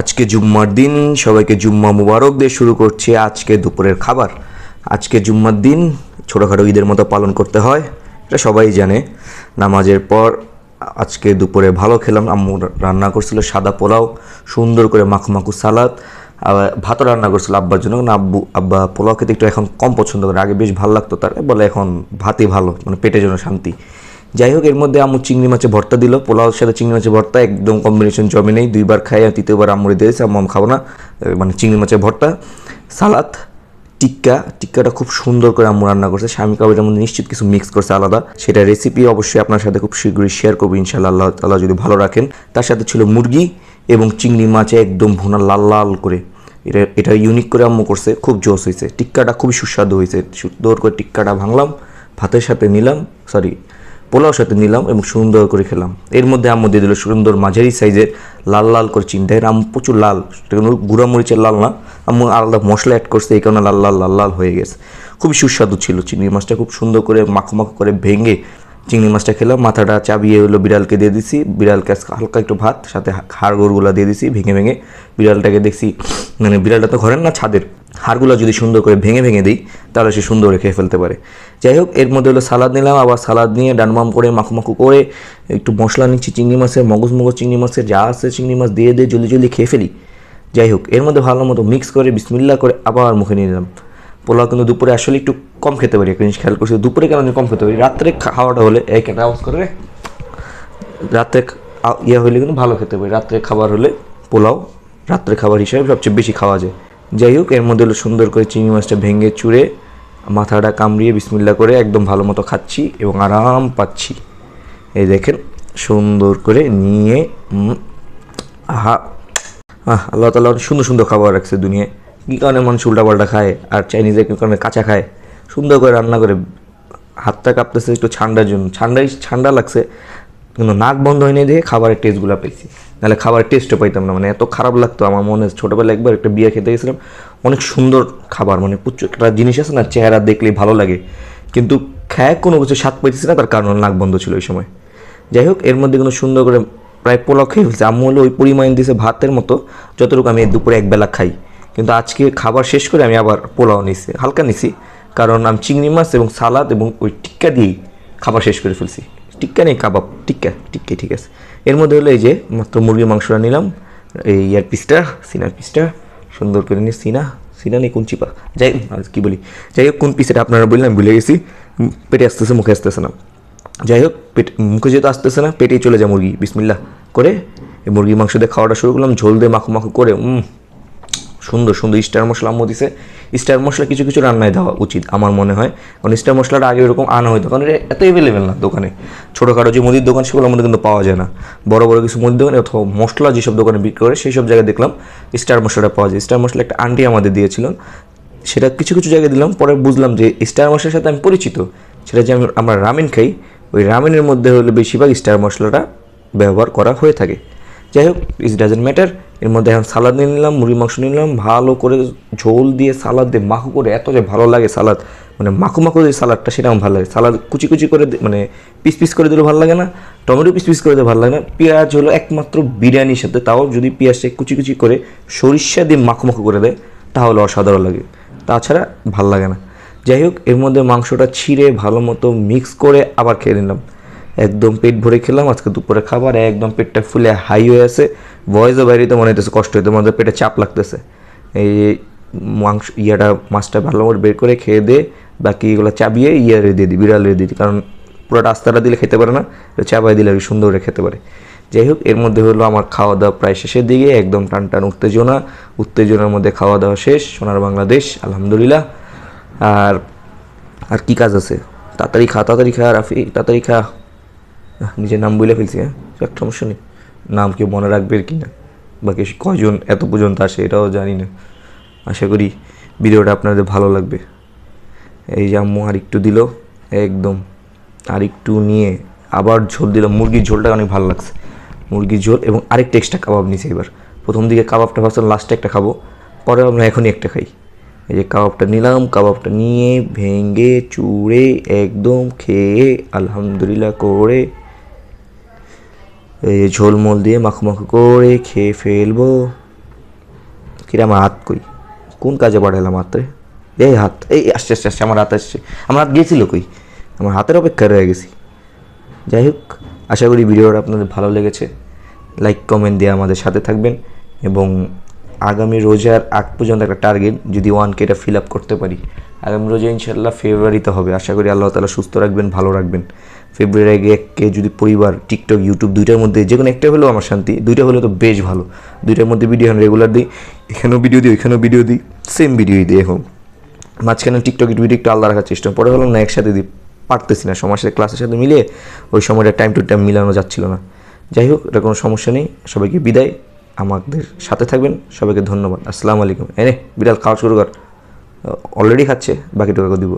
আজকে জুম্মার দিন, সবাইকে জুম্মা মুবারক দিয়ে শুরু করছি আজকে দুপুরের খাবার। আজকে জুম্মার দিন ছোটোখাটো ঈদের মতো পালন করতে হয়, এটা সবাই জানে। নামাজের পর আজকে দুপুরে ভালো খেলাম। আম্মু রান্না করছিল সাদা পোলাও, সুন্দর করে মাখু মাখু সালাদ, আবার ভাতও রান্না করছিল আব্বার জন্য। না, আব্বা পোলাও খেতে একটু এখন কম পছন্দ করে, আগে বেশ ভালো লাগতো তার, বলে এখন ভাতই ভালো, মানে পেটের জন্য শান্তি। যাই হোক, এর মধ্যে আম্মু চিংড়ি মাছের ভর্তা দিল। পোলাওর সাথে চিংড়ি মাছের ভর্তা একদম কম্বিনেশন জমে নেই। দুইবার খাই, আর তৃতীয়বার আম্মুরে দিয়েছে, আম্মু আমি খাবো না। মানে চিংড়ি মাছের ভর্তা, সালাদ, টিক্কাটা খুব সুন্দর করে আম্মু রান্না করছে। স্বামী কাবাবের মধ্যে নিশ্চিত কিছু মিক্স করছে আলাদা, সেটা রেসিপি অবশ্যই আপনার সাথে খুব শীঘ্রই শেয়ার করবো ইনশাআল্লাহ, আল্লাহ তাআলা যদি ভালো রাখেন। তার সাথে ছিল মুরগি এবং চিংড়ি মাছ একদম ভুনা লাল লাল করে। এটা ইউনিক করে আম্মু করছে, খুব জোস হয়েছে। টিক্কাটা খুবই সুস্বাদু হয়েছে। সুন্দর করে টিক্কাটা ভাঙলাম, ভাতের সাথে নিলাম, পোলাওর সাথে নিলাম এবং সুন্দর করে খেলাম। এর মধ্যে আম্মু দিয়ে দিল সুন্দর মাঝারি সাইজের লাল লাল করে চিংড়ি। আম্মু প্রচুর লাল, গুঁড়া মরিচের লাল না, আম্মু আলাদা মশলা অ্যাড করছে, এই কারণে লাল লাল লাল লাল হয়ে গেছে। খুবই সুস্বাদু ছিল। চিংড়ি মাছটা খুব সুন্দর করে মাখো মাখো করে ভেঙে চিংড়ি মাছটা খেলাম। মাথাটা চাবিয়ে হলো বিড়ালকে দিয়ে দিছি। বিড়ালকে হালকা একটু ভাত, সাথে হাড়গোড়গুলো দিয়ে দিছি ভেঙে ভেঙে। বিড়ালটাকে দেখছি, মানে বিড়ালটা তো ঘরের না, ছাদের, হাড়গুলো যদি সুন্দর করে ভেঙে ভেঙে দিই তাহলে সে সুন্দর করে খেয়ে ফেলতে পারে। যাই হোক, এর মধ্যে হলো সালাদ নিলাম। আবার সালাদ নিয়ে ডানবাম করে মাখু মাখু করে একটু মশলা নিচ্ছি চিংড়ি মাছের, মগজ চিংড়ি মাছের যা আছে চিংড়ি মাছ দিয়ে জলদি জলদি খেয়ে ফেলি। যাই হোক, এর মধ্যে ভালো মতো মিক্স করে বিসমিল্লাহ করে আবার মুখে নিয়ে নিলাম। পোলাও কিন্তু দুপুরে আসলে একটু কম খেতে পারি, একটা জিনিস খেয়াল করছি, দুপুরে কেন কম খেতে পারি, রাত্রে খাওয়াটা হলে এক একটা আওয়াজ করে, রাত্রে হলে কিন্তু ভালো খেতে পারি। রাত্রে খাবার হলে পোলাও রাত্রে খাবার হিসাবে সবচেয়ে বেশি খাওয়া যায়। যাই হোক, এর মধ্যে হলো সুন্দর করে চিংড়ি মাছটা ভেঙে চুড়ে মাথাটা কামড়িয়ে বিসমিল্লাহ করে একদম ভালো মতো খাচ্ছি এবং আরাম পাচ্ছি। এই দেখেন, সুন্দর করে নিয়ে আল্লাহ তাআলা সুন্দর সুন্দর খাবার রাখছে দুনিয়ায়। কী কারণে মানুষ উল্টাপাল্টা খায় আর চাইনিজের কী কারণে কাঁচা খায়, সুন্দর করে রান্না করে। হাতটা কাঁপতেছে একটু ঠান্ডার জন্য, ঠান্ডা লাগছে, কিন্তু নাক বন্ধ হয়নি দেখে খাবারের টেস্টগুলো পাইছি, নাহলে খাবারের টেস্টও পাইতাম না। মানে এত খারাপ লাগতো আমার মনে। ছোটোবেলায় একবার একটা বিয়ে খেতে গেছিলাম, অনেক সুন্দর খাবার, মানে প্রচুর একটা জিনিস আছে না, চেহারা দেখলেই ভালো লাগে, কিন্তু খায় কোনো কিছু স্বাদ পাইতেছি না, তার কারণ নাক বন্ধ ছিল ওই সময়। যাই হোক, এর মধ্যে কিন্তু সুন্দর করে প্রায় পোলাও খেয়ে ফেলছে। আম্মু হলো ওই পরিমাণ দিয়েছে ভাতের মতো যতটুকু আমি দুপুরে একবেলা খাই। কিন্তু আজকে খাবার শেষ করে আমি আবার পোলাও নিছি, হালকা নিছি, কারণ আমি চিংড়ি মাছ এবং সালাদ এবং ওই টিক্কা দিয়েই খাবার শেষ করে ফেলছি। টিক্কা নেই, কাবাব, টিক্কা ঠিক আছে। এর মধ্যে হলো এই যে মাত্র মুরগির মাংসটা নিলাম, এই সিনার পিসটা সুন্দর করে নিয়ে, সিনা নেই, কোন চিপা, যাই কী বলি, যাই হোক কোন পিস এটা আপনারা বললেন, ভুলে গেছি। পেটে আসতেছে, মুখে আসতেছে না। যাই হোক, মুখে যেহেতু আসতেছে না, পেটেই চলে যায় মুরগি। বিসমিল্লাহ করে এই মুরগির মাংস দিয়ে খাওয়াটা শুরু করলাম, ঝোল দিয়ে মাখু মাখু করে। সুন্দর সুন্দর স্টার মশলা আম্মু দিছে। স্টার মশলা কিছু কিছু রান্নায় দেওয়া উচিত আমার মনে হয়, কারণ স্টার মশলাটা আগে এরকম আনা হতো, কারণ এটা এত অ্যাভেলেবেল না দোকানে। ছোটোখাটো যে মুদির দোকান সেগুলোর মধ্যে কিন্তু পাওয়া যায় না। বড় বড় কিছু মুদির দোকানে অথবা মশলা যেসব দোকানে বিক্রি করে সেই সব জায়গায় দেখলাম স্টার মশলাটা পাওয়া যায়। স্টার মশলা একটা আন্টি আমাদের দিয়েছিল, সেটা কিছু কিছু জায়গায় দিলাম। পরে বুঝলাম যে স্টার মশলার সাথে আমি পরিচিত, সেটা যে আমরা রামেন খাই, ওই রামেনের মধ্যে হলে বেশিরভাগ স্টার মশলাটা ব্যবহার করা হয়ে থাকে। যাই হোক, ইট ডাজেন্ট ম্যাটার। এর মধ্যে এখন সালাদ নিয়ে নিলাম, মুরগির মাংস নিয়ে নিলাম, ভালো করে ঝোল দিয়ে সালাদ দিয়ে মাখু করে, এত যে ভালো লাগে সালাদ, মানে মাখু মাখু যে সালাদটা সেটা আমার ভালো লাগে। সালাদ কুচি কুচি করে মানে পিস পিস করে দিলেও ভালো লাগে না, টমেটো পিস পিস করে দিলে ভালো লাগে না। পেঁয়াজ হলো একমাত্র বিরিয়ানির সাথে, তাও যদি পেঁয়াজটা কুচি কুচি করে সরিষা দিয়ে মাখু মাখু করে দেয় তাহলে অসাধারণ লাগে, তাছাড়া ভালো লাগে না। যাই হোক, এর মধ্যে মাংসটা ছিঁড়ে ভালো মতো মিক্স করে আবার খেয়ে নিলাম। একদম পেট ভরে খেলাম। আজকে দুপুরে খাবার একদম পেটটা ফুলে হাই হয়ে আছে। ভয়েসও বাইরেতে মনে হইতেছে কষ্ট হইতে, মনে পেটে চাপ লাগতেছে। এই মাছটা ভালো করে বের করে খেয়ে দিয়ে বাকি এগুলো চাবিয়ে দিয়ে দিই, বিড়ালে দিয়ে দিই, কারণ পুরোটা আস্তাটা দিলে খেতে পারে না, চাবাই দিলে আর সুন্দর করে খেতে পারে। যাই হোক, এর মধ্যে হলো আমার খাওয়া দাওয়া প্রায় শেষের দিকে, একদম টান উত্তেজনার মধ্যে খাওয়া দাওয়া শেষ। সোনার বাংলাদেশ, আলহামদুলিল্লাহ। আর কি কাজ আছে, তাড়াতাড়ি খা রাফি, তাড়াতাড়ি খা। নিজের নাম বলে ফেলছি, হ্যাঁ, একটা সমস্যা নেই, নাম কেউ মনে রাখবে কি না, বাকি কয়জন এত পর্যন্ত আসে এটাও জানি না। আশা করি ভিডিওটা আপনাদের ভালো লাগবে। এই যে আম্মু আর একটু দিল, একদম আর একটু নিয়ে আবার ঝোল দিল। মুরগির ঝোলটা অনেক ভালো লাগছে, মুরগির ঝোল এবং আরেকটা এক্সট্রা কাবাব নিয়েছি এবার। প্রথম দিকে কাবাবটা ভাবছিলাম লাস্টে একটা খাবো, পরে আমরা এখনই একটা খাই। এই যে কাবাবটা নিলাম, কাবাবটা নিয়ে ভেঙে চুড়ে একদম খেয়ে আলহামদুলিল্লাহ করে এই ঝোলমোল দিয়ে মাখু মাখু করে খেয়ে ফেলবো। কিরে আমার হাত কই, কোন কাজে পাঠালাম হাতে? এই হাত, এই আসছে আসছে আসছে, আমার হাত আসছে, আমার হাত গিয়েছিল কই? আমার হাতের অপেক্ষায় রয়ে গেছি। যাই হোক, আশা করি ভিডিওটা আপনাদের ভালো লেগেছে। লাইক কমেন্ট দিয়ে আমাদের সাথে থাকবেন, এবং আগামী রোজার আগ পর্যন্ত একটা টার্গেট, যদি 1K এটা ফিল আপ করতে পারি, আগামী রোজা ইনশাল্লাহ ফেব্রুয়ারিতে হবে। আশা করি আল্লাহ তাআলা সুস্থ রাখবেন, ভালো রাখবেন। ফেব্রুয়ারি আগে 1K যদি পরিবার, টিকটক, ইউটিউব দুইটার মধ্যে যে কোনো একটা হলেও আমার শান্তি, দুইটা হলেও তো বেশ ভালো। দুইটার মধ্যে ভিডিও এখন রেগুলার দিই, এখানেও ভিডিও দিই, ওইখানেও ভিডিও দিই, সেম ভিডিওই দিই। এখন মাঝখানে টিকটক ভিডিও একটু আলাদা রাখার চেষ্টা, পরে হলাম না একসাথে দিই, পারতেছি না, সময়ের সাথে ক্লাসের সাথে মিলিয়ে ওই সময়টা টাইম টু টাইম মিলানো যাচ্ছিল না। যাই হোক, এটা কোনো সমস্যা নেই। সবাইকে বিদায়, আমাদের সাথে থাকবেন। সবাইকে ধন্যবাদ। আসসালামু আলাইকুম। এনে বিড়াল খাওয়া শুরু কর, অলরেডি খাচ্ছে, বাকিটুকু দিব।